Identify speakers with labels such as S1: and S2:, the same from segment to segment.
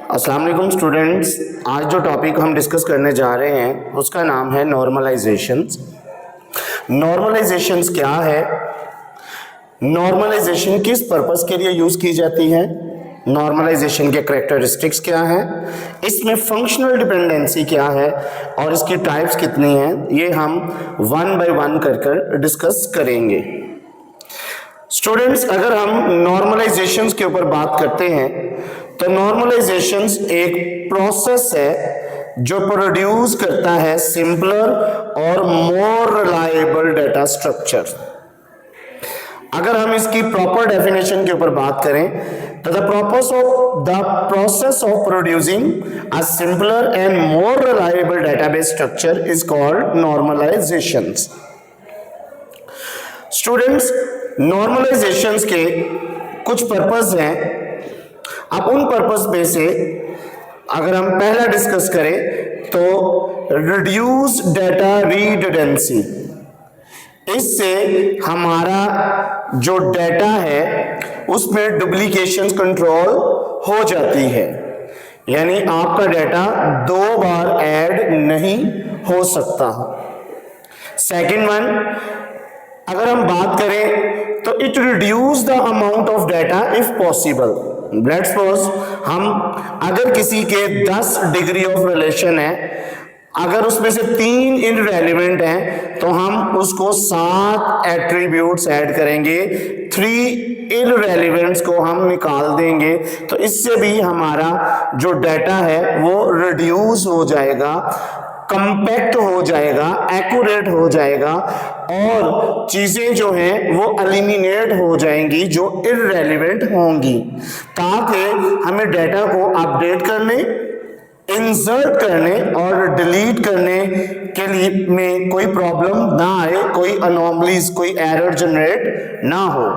S1: अस्सलाम वालेकुम स्टूडेंट्स। आज जो टॉपिक हम डिस्कस करने जा रहे हैं उसका नाम है नॉर्मलाइजेशंस। नॉर्मलाइजेशंस क्या है, नॉर्मलाइजेशन किस पर्पस के लिए यूज़ की जाती है, नॉर्मलाइजेशन के करैक्टरिस्टिक्स क्या हैं, इसमें फंक्शनल डिपेंडेंसी क्या है और इसकी टाइप्स कितनी हैं, ये हम वन बाय वन कर डिस्कस करेंगे। स्टूडेंट्स, अगर हम नॉर्मलाइजेशंस के ऊपर बात करते हैं तो नॉर्मलाइजेशंस एक प्रोसेस है जो प्रोड्यूस करता है सिंपलर और मोर रिलायबल डाटा स्ट्रक्चर। अगर हम इसकी प्रॉपर डेफिनेशन के ऊपर बात करें तो the process of producing a simpler and more reliable database structure is called normalisations. Students, normalisations के कुछ पर्पस हैं। अब उन पर्पस में से अगर हम पहला डिस्कस करें तो रिड्यूस डाटा रिडंडेंसी, इससे हमारा जो डाटा है उसमें डुप्लीकेशन कंट्रोल हो जाती है, यानी आपका डाटा दो बार ऐड नहीं हो सकता। सेकंड वन, अगर हम बात करें तो it reduce the amount of data if possible. Let's suppose हम अगर किसी के 10 डिग्री ऑफ रिलेशन है, अगर उसमें से 3 इनरेलेवेंट हैं तो हम उसको 7 एट्रीब्यूट्स ऐड करेंगे, 3 इनरेलेवेंट्स को हम निकाल देंगे, तो इससे भी हमारा जो डाटा है वो रिड्यूस हो जाएगा, कंपैक्ट हो जाएगा, एक्यूरेट हो जाएगा और चीजें जो हैं वो एलिमिनेट हो जाएंगी जो इररेलेवेंट होंगी, ताकि हमें डाटा को अपडेट करने, इंसर्ट करने और डिलीट करने के लिए में कोई प्रॉब्लम ना आए, कोई अनोमलीज, कोई एरर जनरेट ना हो।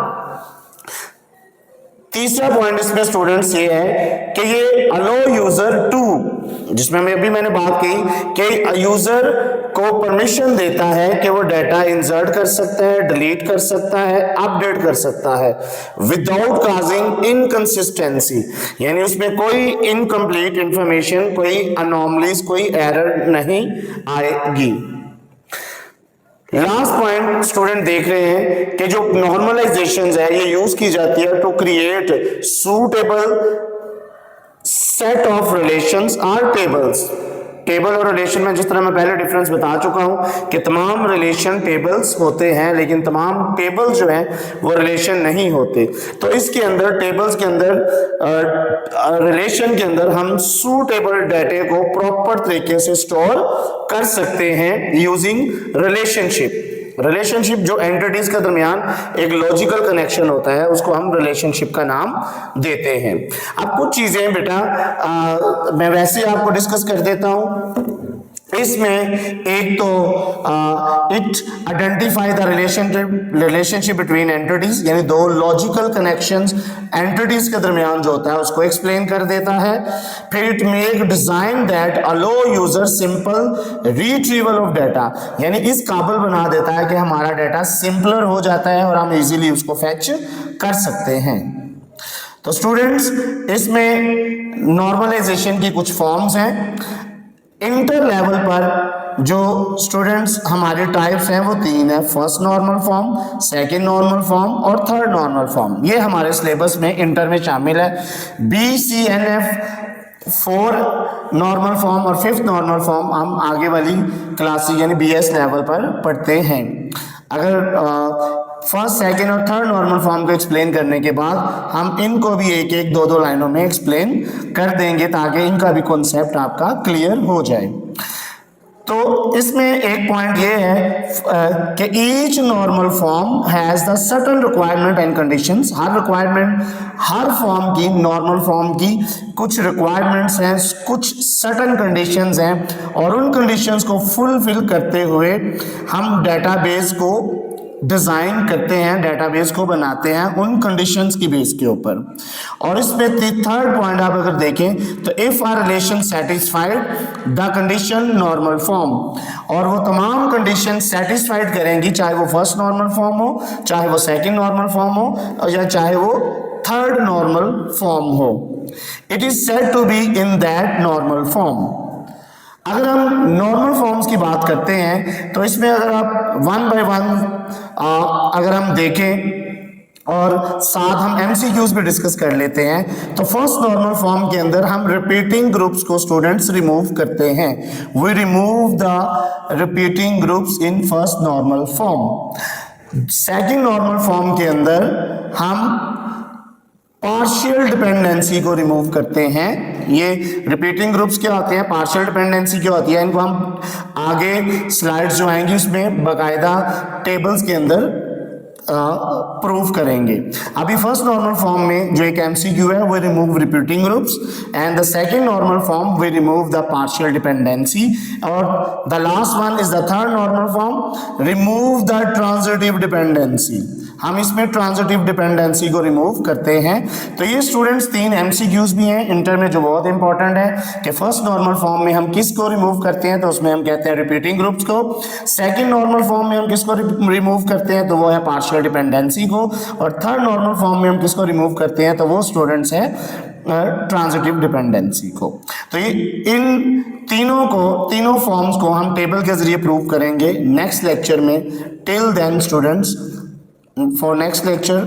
S1: तीसरा पॉइंट इसमें स्टूडेंट्स ये है कि ये अलो यूजर टू, जिसमें मैंने बात की कि यूजर को परमिशन देता है कि वो डाटा इंसर्ट कर सकता है, डिलीट कर सकता है, अपडेट कर सकता है विदाउट काजिंग इनकंसिस्टेंसी, यानी उसमें कोई इनकम्प्लीट इंफॉर्मेशन, कोई अनोमलीज, कोई एरर नहीं आएगी। लास्ट पॉइंट स्टूडेंट देख रहे हैं कि जो नॉर्मलाइजेशंस है ये यूज की जाती है to create suitable set of relations or tables. Table और रिलेशन में जिस तरह मैं पहले डिफरेंस बता चुका हूं कि तमाम रिलेशन टेबल्स होते हैं लेकिन तमाम टेबल्स जो हैं वो रिलेशन नहीं होते, तो इसके अंदर टेबल्स के अंदर रिलेशन के अंदर हम सूटेबल डाटे को प्रॉपर तरीके से स्टोर कर सकते हैं यूजिंग रिलेशनशिप जो एंटिटीज के दरमियान एक लॉजिकल कनेक्शन होता है उसको हम रिलेशनशिप का नाम देते हैं। अब कुछ चीजें बेटा मैं वैसे आपको डिस्कस कर देता हूं। इसमें एक तो it identify the relationship between entities, यानी दो लॉजिकल कनेक्शंस एंटिटीज के दरमियान जो होता है उसको एक्सप्लेन कर देता है। फिर it make design that allow user simple retrieval of data, यानी इस काबिल बना देता है कि हमारा डाटा सिंपलर हो जाता है और हम इजीली उसको फेच कर सकते हैं। तो स्टूडेंट्स, इसमें नॉर्मलाइजेशन की कुछ फॉर्म्स हैं। इंटर लेवल पर जो स्टूडेंट्स हमारे टाइप्स हैं वो 3 है, first normal form, second normal form और थर्ड नॉर्मल फॉर्म। ये हमारे सिलेबस में इंटर में शामिल है। BCNF 4 नॉर्मल फॉर्म और 5th नॉर्मल फॉर्म हम आगे वाली क्लास यानी BS लेवल पर पढ़ते हैं। अगर फर्स्ट, सेकंड और थर्ड नॉर्मल फॉर्म को एक्सप्लेन करने के बाद हम इनको भी एक एक दो लाइनों में एक्सप्लेन कर देंगे ताकि इनका भी कॉन्सेप्ट आपका क्लियर हो जाए। तो इसमें एक पॉइंट ये है कि each normal form has the certain requirement and conditions. Her requirement, her form की, नॉर्मल फॉर्म की कुछ रिक्वायरमेंट्स हैं, कुछ सर्टेन कंडीशंस हैं और उन कंडीशंस को फुलफिल करते हुए हम डेटाबेस को डिजाइन करते हैं, डेटाबेस को बनाते हैं उन कंडीशंस की बेस के ऊपर। और इसमें थर्ड पॉइंट आप अगर देखें तो if R relation satisfied the condition normal form, और वो तमाम कंडीशन सेटिस्फाइड करेंगी, चाहे वो फर्स्ट नॉर्मल फॉर्म हो, चाहे वो सेकंड नॉर्मल फॉर्म हो या चाहे वो थर्ड नॉर्मल फॉर्म हो। It is said to be in that normal form. अगर हम नॉर्मल फॉर्म्स की बात करते हैं तो इसमें अगर आप वन बाय वन अगर हम देखें और साथ हम एमसीक्यूज भी डिस्कस कर लेते हैं, तो फर्स्ट नॉर्मल फॉर्म के अंदर हम रिपीटिंग ग्रुप्स को स्टूडेंट्स रिमूव करते हैं। We remove the repeating groups in first normal form. Second normal form के अंदर हम पार्शियल डिपेंडेंसी को रिमूव करते हैं। ये रिपीटिंग ग्रुप्स क्या होते हैं, पार्शियल डिपेंडेंसी क्या होती है, इनको हम आगे स्लाइड्स जो आएंगी उसमें बाकायदा टेबल्स के अंदर प्रूव करेंगे। अभी फर्स्ट नॉर्मल फॉर्म में जो एक एमसीक्यू है वो remove repeating groups, and the second normal form we remove the partial dependency, और the last one is the third normal form, remove the transitive dependency. हम इसमें ट्रांजिटिव डिपेंडेंसी को remove करते हैं। तो ये स्टूडेंट्स तीन एमसीक्यूज भी हैं इंटर में जो बहुत इंपॉर्टेंट है कि फर्स्ट नॉर्मल फॉर्म में हम किसको रिमूव करते हैं, तो उसमें हम कहते हैं रिपीटिंग ग्रुप्स को। सेकंड नॉर्मल फॉर्म में हम किसको रिमूव करते हैं, तो वो है पार्शियल डिपेंडेंसी को, और थर्ड नॉर्मल फॉर्म में हम किसको रिमूव करते हैं, तो वो स्टूडेंट्स हैं ट्रांजिटिव डिपेंडेंसी को। तो ये इन तीनों फॉर्म्स को हम टेबल के जरिए प्रूव करेंगे नेक्स्ट लेक्चर में। Till then students, for next lecture